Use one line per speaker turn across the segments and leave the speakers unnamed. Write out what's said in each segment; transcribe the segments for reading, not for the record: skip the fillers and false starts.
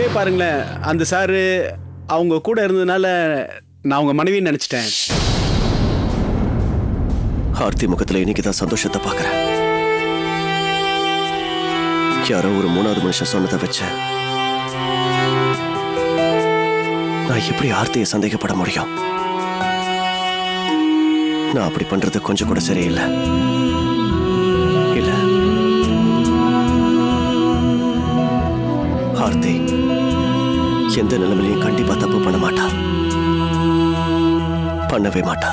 உண்மையிலே பாருங்களேன், அந்த சாரு அவங்க கூட இருந்ததுனால நான் அவங்க மனைவின்னு நினைச்சிட்டேன்.
ஆர்த்தி முகத்துல இன்னைக்குதான் சந்தோஷத்தை பாக்குறேன். யாரோ ஒரு மூணாவது மனுஷன் சொன்னதை வச்சு நான் எப்படி ஆர்த்தியை சந்தேகப்பட முடியும்? நான் அப்படி பண்றது கொஞ்சம் கூட சரியில்லை. இல்ல, ஆர்த்தி எந்த நிலைமையிலையும் கண்டிப்பா தப்பு பண்ண மாட்டா, பண்ணவே மாட்டா.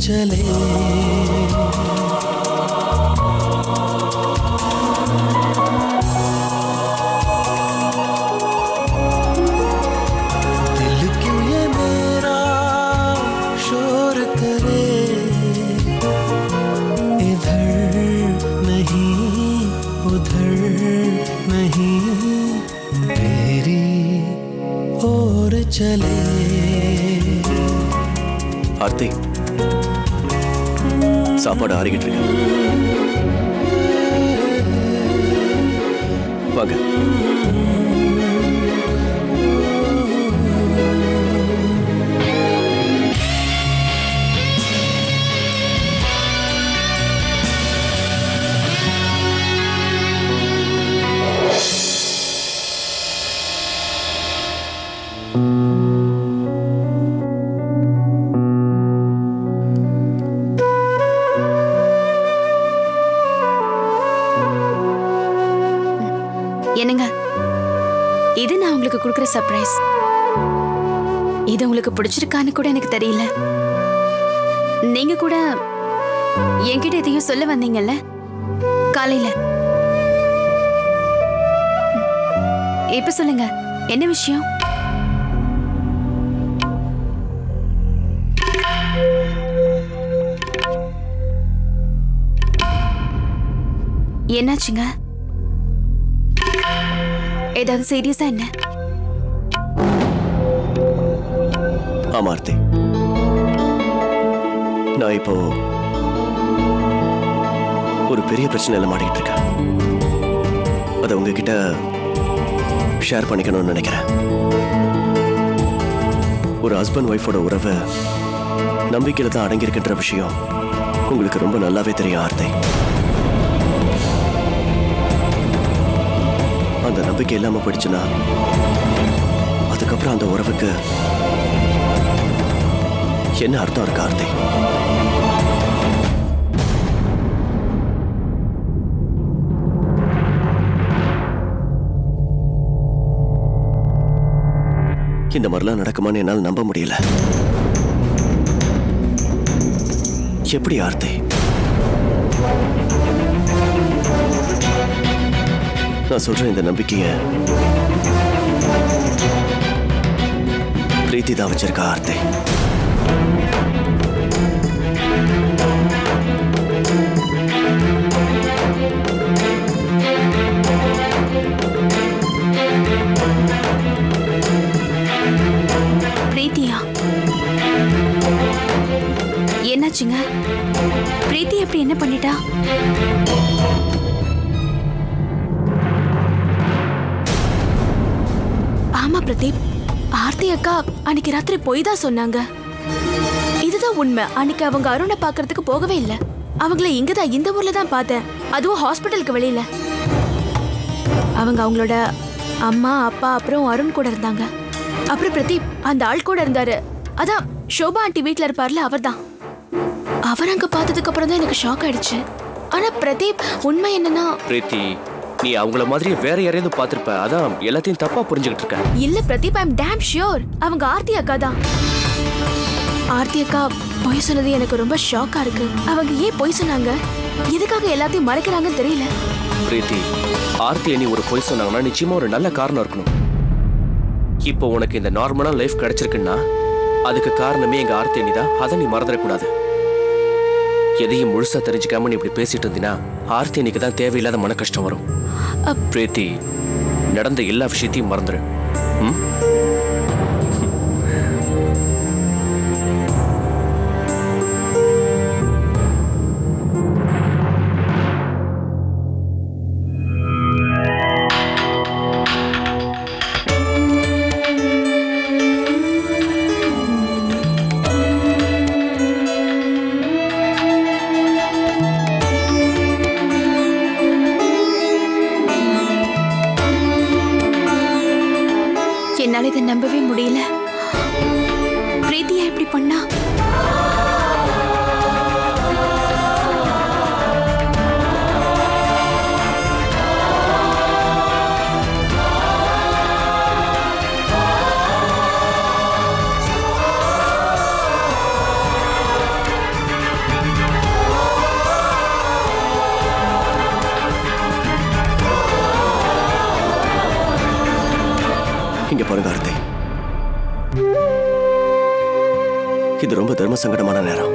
चले दिल क्यों ये मेरा शोर करे, इधर नहीं उधर नहीं तेरी ओर चले।
आरती சாப்பாடு ஆறிக்கிட்டு இருக்கு, வாங்க.
என்னங்க, இது நான் உங்களுக்கு கொடுக்குற சர்ப்ரைஸ். இது உங்களுக்கு பிடிச்சிருக்கான்னு கூட எனக்கு தெரியல. நீங்க கூட என்கிட்ட இதையும் சொல்ல வந்தீங்கல்ல காலையில. இப்ப சொல்லுங்க, என்ன விஷயம்? என்னாச்சுங்க? ஏதாவது சீரியஸா என்ன?
ஆமா ஆர்த்தி, நான் இப்போ ஒரு பெரிய பிரச்சனையில மாட்டிக்கிட்டு இருக்கேன். அதை உங்ககிட்ட ஷேர் பண்ணிக்கணும்னு நினைக்கிறேன். ஒரு ஹஸ்பண்ட் ஒய்ஃபோட உறவு நம்பிக்கையில தான் அடங்கியிருக்கின்ற விஷயம் உங்களுக்கு ரொம்ப நல்லாவே தெரியும் ஆர்த்தி. அந்த நம்பிக்கை இல்லாம போயிடுச்சுன்னா அதுக்கப்புறம் அந்த உறவுக்கு என்ன அர்த்தம் இருக்கு ஆர்த்தி? இந்த மாதிரிலாம் நடக்குமான்னு என்னால் நம்ப முடியல. எப்படி ஆர்த்தி? நான் சொல்றேன், இந்த நம்பிக்கைய பிரீத்தி தான் வச்சிருக்கா ஆர்த்தி.
பிரீத்தியா? என்னாச்சுங்க? பிரீத்தி எப்படி என்ன பண்ணிட்டா? ஆமா பிரதீப், ஆர்த்தி அக்கா அன்னைக்கு ராத்திரி போய் தான் சொன்னாங்க. இதுதான் உண்மை. அன்னைக்கு அவங்க அருணை பாக்குறதுக்கு போகவே இல்லை. அவங்கள இங்கதான் இந்த ஊர்ல தான் பார்த்தேன், அதுவும் ஹாஸ்பிட்டலுக்கு வெளியில. அவங்க அவங்களோட அம்மா அப்பா அப்புறம் அருண் கூட இருந்தாங்க. அப்புறம் பிரதீப் அந்த ஆள் கூட இருந்தாரு. அதான் ஷோபா ஆண்டி வீட்டுல இருப்பார்ல, அவர் தான். அவர் அங்க பார்த்ததுக்கு அப்புறம் தான் எனக்கு ஷாக் ஆயிடுச்சு. ஆனா பிரதீப், உண்மை என்னன்னா
பிரீத்தி, நீ அவங்கள மாதிரி வேற யாரையாவது பார்த்திருப்ப. அதான் எல்லாத்தையும் தப்பா புரிஞ்சுக்கிட்டு இருக்க.
இல்ல பிரதீப், ஐ அம் டேம் ஷியோர் அவங்க ஆர்த்தி அக்கா தான். ஆர்த்தி அக்கா பொய் சொன்னது எனக்கு ரொம்ப ஷாக்கா இருக்கு. அவங்க ஏன் பொய் சொன்னாங்க? எதுக்காக எல்லாத்தையும் மறைக்கிறாங்கன்னு தெரியல.
பிரீத்தி, ஆர்த்தி நீ ஒரு பொய் சொன்னாங்கன்னா நிச்சயமா ஒரு நல்ல காரணம் இருக்கணும். இப்போ உனக்கு இந்த நார்மலா லைஃப் கிடைச்சிருக்குன்னா அதுக்கு காரணமே எங்க ஆர்த்தி நீ தான். அதை நீ மறந்துடக்கூடாது. எதையும் முழுசா தெரிஞ்சுக்காம நீ இப்படி பேசிட்டு இருந்தீங்கன்னா ஆர்த்தி நீக்கு தான் தேவையில்லாத மன கஷ்டம் வரும். பிரீத்தி, நடந்த எல்லா விஷயத்தையும் மறந்துடு.
என்னால இதை நம்பவே முடியல. பிரீத்தியா எப்படி பண்ணா?
இங்க பாருங்க ஆர்த்தி, இது ரொம்ப தர்ம சங்கடமான நேரம்.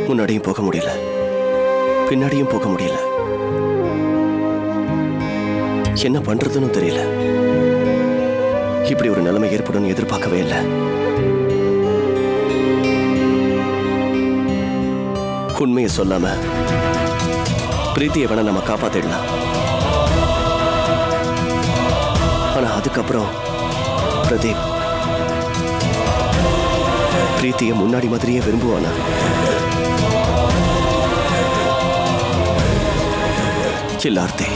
முன்னாடியும் போக முடியல, பின்னாடியும் போக முடியல. என்ன பண்றதுன்னு தெரியல. இப்படி ஒரு நிலைமை ஏற்படும் எதிர்பார்க்கவே இல்லை. உண்மையை சொல்லாம பிரீத்தியை வேணா நம்ம காப்பாத்திடலாம். ஆனா அதுக்கப்புறம் பிரதீப் பிரீத்தியை முன்னாடி மாதிரியே விரும்புவானா? இல்ல ஆர்த்தி,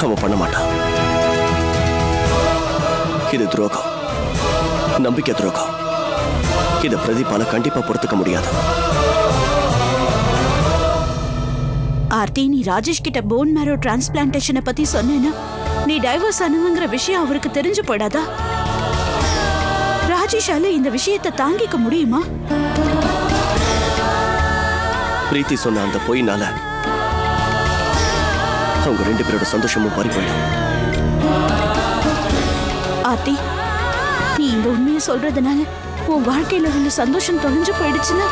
அவன் பண்ண மாட்டான். இது துரோகம், நம்பிக்கை துரோகம். இதை பிரதீப்பால கண்டிப்பா பொறுத்துக்க முடியாது.
ஆர்த்தி, நீ ராஜேஷ் கிட்ட போன் மேரோ டிரான்ஸ்பிளான்டேஷனை பத்தி சொன்னேன்னா நீ டைவர்ஸ் ஆனவங்கிற விஷயம் அவருக்கு தெரிஞ்சு போயிடாதா? ராஜேஷால இந்த விஷயத்தை தாங்கிக்க முடியுமா?
பிரீத்தி சொன்ன அந்த பொய்னால அவங்க 2 பேரோட சந்தோஷமும் பறி போயிடும்.
ஆர்த்தி, நீ இந்த உண்மையை சொல்றதுனால உன் வாழ்க்கையில உள்ள சந்தோஷம் தொலைஞ்சு போயிடுச்சுன்னா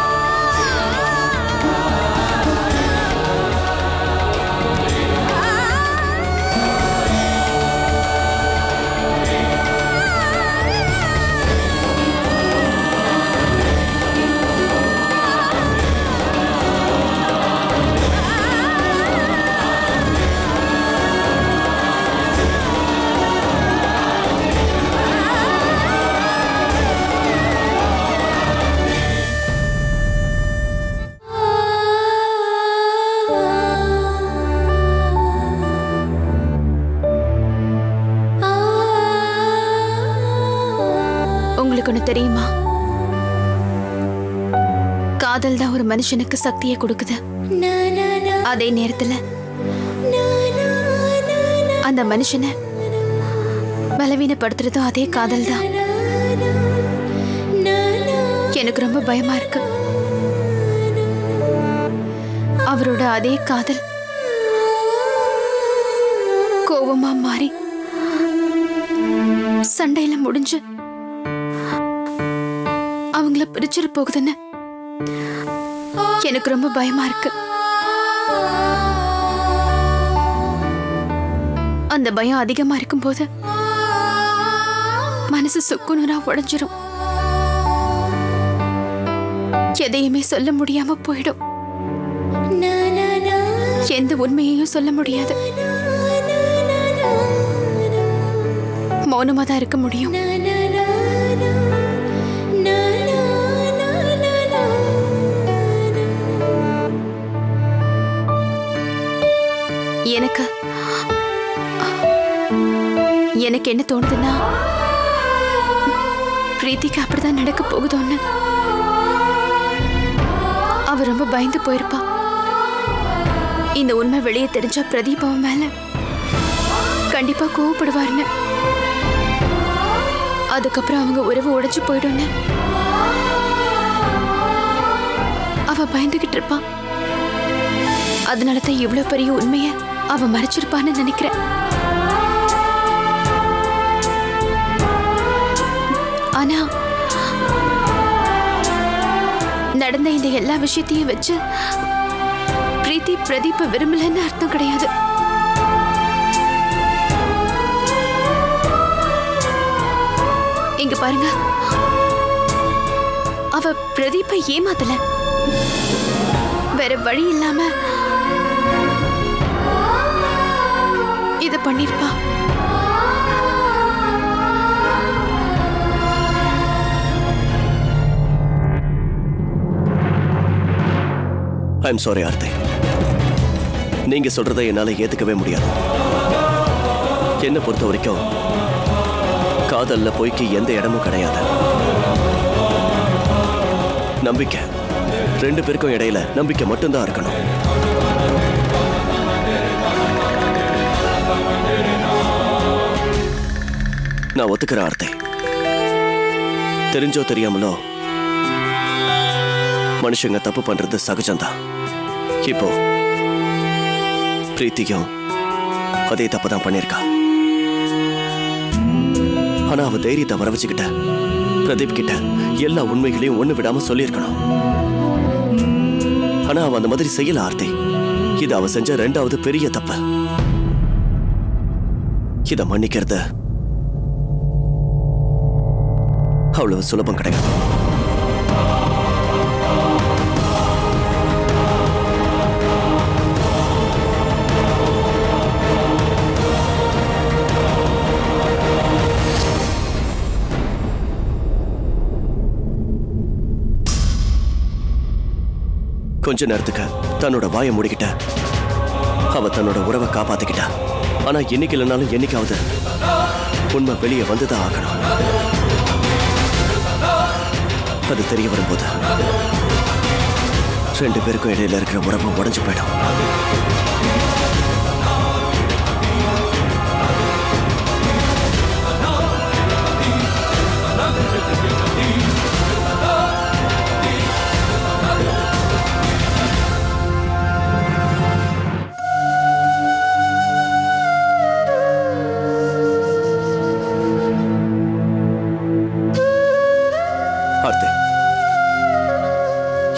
உங்களுக்கு ஒண்ணு தெரியுமா? காதல் தான் ஒரு மனுஷனுக்கு சக்தியை கொடுக்குது. அதே நேரத்துல அந்த மனுஷனை பலவீனப்படுத்துறதும் அதே காதல் தான். எனக்கு ரொம்ப பயமா இருக்கு. அவரோட அதே காதல் கோவமா மாறி சண்டையில முடிஞ்சு அவங்கள பிரிச்சிட போகுதுன்னு எனக்கு ரொம்ப பயமா இருக்கு. அந்த பயம் அதிகமா இருக்கும்போது மனசு சுக்குநூறா உடைஞ்சிரும். எதையுமே சொல்ல முடியாம போயிடும். எந்த உண்மையையும் சொல்ல முடியாது. மௌனமா தான் இருக்க முடியும். எனக்கு என்ன தோணுதுன்னா, பிரீத்திக்கு அப்படிதான் நடக்க போகுதோன்னு. அவ ரொம்ப பயந்து போயிருப்பா. இந்த உண்மை வெளியே தெரிஞ்சா பிரதீப் அவன் மேல கண்டிப்பா கோவப்படுவார்னு. அதுக்கப்புறம் அவங்க உறவு உடைச்சு போயிடும்னு அவ பயந்துகிட்டு இருப்பான். அதனாலதான் இவ்வளவு பெரிய உண்மைய அவ மறைச்சிருப்பான்னு நினைக்கிறேன். ஆனா நடந்த இந்த எல்லா விஷயத்தையும் வச்சு பிரீத்தி பிரதீப்ப விரும்பலன்னு அர்த்தம் கிடையாது. இங்க பாருங்க, அவ பிரதீப்பை ஏமாத்தல. வேற வழி இல்லாம இத பண்ணிருப்பா.
ஐம் சாரி ஆர்த்தி, நீங்க சொல்றதை என்னால ஏத்துக்கவே முடியாது. என்ன பொறுத்த வரைக்கும் காதல்ல பொய்க்கு எந்த இடமும் கிடையாது. நம்பிக்கை, ரெண்டு பேருக்கும் இடையில நம்பிக்கை மட்டும்தான் இருக்கணும். நான் ஒத்துக்கிறேன் ஆர்த்தி. தெரிஞ்சோ தெரியாமலோ மனுஷங்க தப்பு பண்றது சகஜம்தான். இப்போ பிரீத்தியும் அதே தப்பு தான் பண்ணிருக்கா. ஆனா அவ தைரியத்தை வர வச்சுக்கிட்ட பிரதீப் கிட்ட எல்லா உண்மைகளையும் ஒண்ணு விடாம சொல்லியிருக்கணும். ஆனா அவ அந்த மாதிரி செய்யல ஆர்த்தி. இது அவ செஞ்ச ரெண்டாவது பெரிய தப்பு. இத மன்னிக்கிறது அவ்வளவு சுலபம் கிடையாது. கொஞ்ச நேரத்துக்கு தன்னோட வாயை மூடிக்கிட்ட அவ தன்னோட உறவை காப்பாத்திக்கிட்டா. ஆனா என்னைக்கு இல்லைனாலும் என்னைக்காவது உண்மை வெளியே வந்துதான் ஆகணும். அது தெரிய வரும்போது ரெண்டு பேருக்கும் இடையில இருக்கிற உறவு உடைஞ்சு போயிடும்.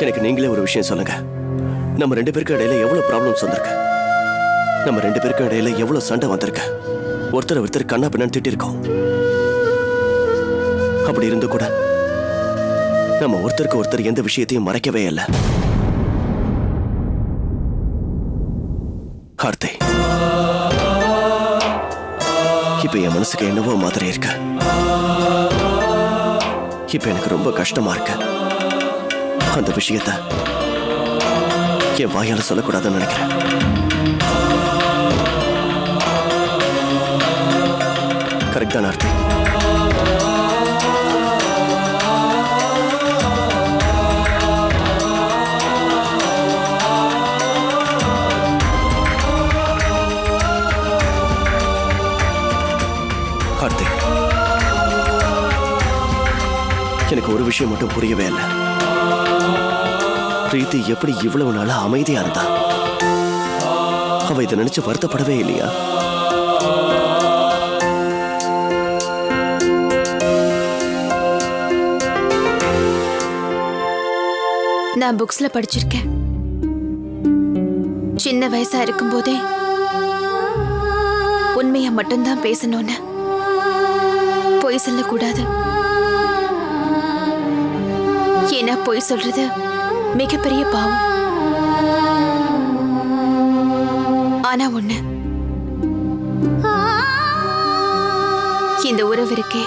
எனக்கு நீங்களே ஒரு விஷயம் சொல்லுங்க. நம்ம ரெண்டு பேருக்கு இடையில எவ்வளவு ப்ராப்ளம்ஸ் வந்திருக்கு. நம்ம ரெண்டு பேருக்கு இடையில எவ்வளவு சண்டை வந்திருக்கு. ஒருத்தர் கண்ணா பின்னான்னு திட்டிருக்கோம். அப்படி இருந்து கூட நம்ம ஒருத்தருக்கு ஒருத்தர் எந்த விஷயத்தையும் மறைக்கவே இல்லை. ஆர்த்தி, இப்ப என் மனசுக்கு என்னவோ மாதிரி இருக்கு. இப்ப எனக்கு ரொம்ப கஷ்டமா இருக்கு. அந்த விஷயத்தை என் வாயால சொல்லக்கூடாதுன்னு நினைக்கிறேன். கரெக்ட் தான் ஆர்த்தி.
ஆர்த்தி. எனக்கு ஒரு விஷயம் மட்டும் புரியவே இல்லை. பிரீத்தி எப்படி இவ்வளவு நாளா அமைதியா இருந்தா? அவ இதை நினைச்சு வருத்தப்படவே இல்லையா?
நான் புக்ஸ்ல படிச்சிருக்கேன். சின்ன வயசா இருக்கும்போதே உண்மையா மட்டும்தான் பேசணும்னு, பொய் சொல்லக்கூடாது. ஏன்னா பொய் சொல்றது மிகப்பெரிய பாவம். ஆனா ஒண்ணு, இந்த உறவு இருக்கே,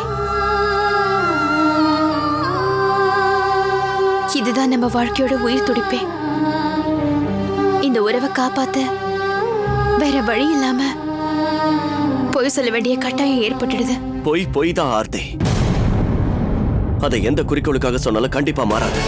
இதுதான் நம்ம வாழ்க்கையோட உயிர் துடிப்பே. இந்த உறவை காப்பாத்த வேற வழி இல்லாம பொய் சொல்ல வேண்டிய கட்டாயம் ஏற்பட்டுடுது.
பொய் தான் ஆர்த்தி. அதை எந்த குறிக்கோளுக்காக சொன்னாலும் கண்டிப்பா மாறாது.